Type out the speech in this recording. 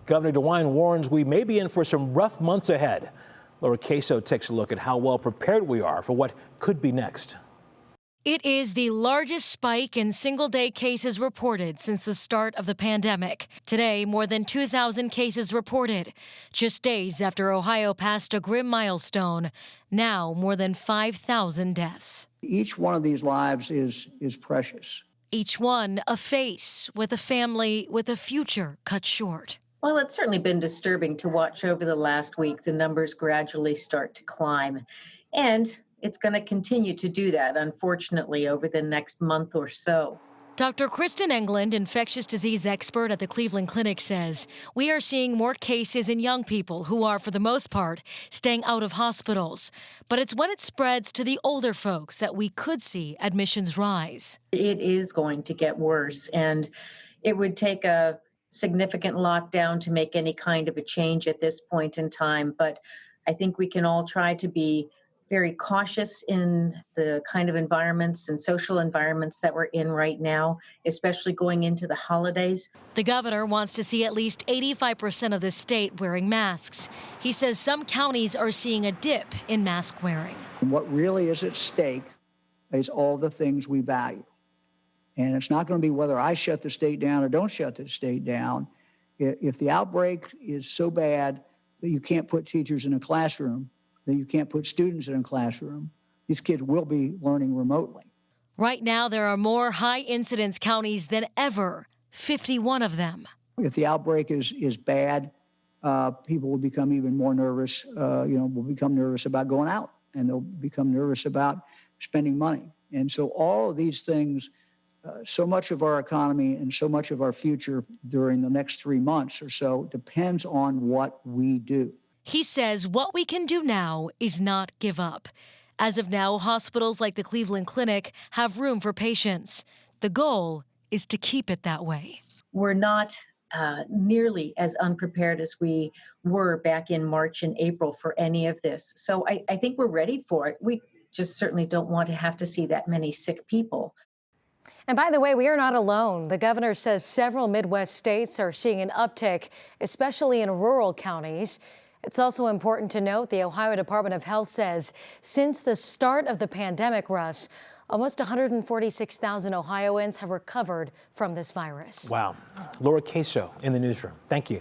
Governor DeWine warns we may be in for some rough months ahead. Laura Queso takes a look at how well prepared we are for what could be next. It is the largest spike in single-day cases reported since the start of the pandemic. Today, more than 2,000 cases reported, just days after Ohio passed a grim milestone. Now, more than 5,000 deaths. Each one of these lives is precious. Each one a face with a family with a future cut short. Well, it's certainly been disturbing to watch over the last week the numbers gradually start to climb. And it's going to continue to do that, unfortunately, over the next month or so. Dr. Kristen England, infectious disease expert at the Cleveland Clinic, says we are seeing more cases in young people who are, for the most part, staying out of hospitals. But it's when it spreads to the older folks that we could see admissions rise. It is going to get worse, and it would take a significant lockdown to make any kind of a change at this point in time. But I think we can all try to be very cautious in the kind of environments and social environments that we're in right now, especially going into the holidays. The governor wants to see at least 85% of the state wearing masks. He says some counties are seeing a dip in mask wearing. What really is at stake is all the things we value. And it's not going to be whether I shut the state down or don't shut the state down. If the outbreak is so bad that you can't put teachers in a classroom, that you can't put students in a classroom, these kids will be learning remotely. Right now, there are more high-incidence counties than ever, 51 of them. If the outbreak is bad, people will become even more nervous, will become nervous about going out, and they'll become nervous about spending money. And so all of these things, so much of our economy and so much of our future during the next 3 months or so depends on what we do. He says what we can do now is not give up. As of now, hospitals like the Cleveland Clinic have room for patients. The goal is to keep it that way. We're not nearly as unprepared as we were back in March and April for any of this. So I think we're ready for it. We just certainly don't want to have to see that many sick people. And by the way, we are not alone. The governor says several Midwest states are seeing an uptick, especially in rural counties. It's also important to note the Ohio Department of Health says since the start of the pandemic, Russ, almost 146,000 Ohioans have recovered from this virus. Wow. Laura Queso in the newsroom. Thank you.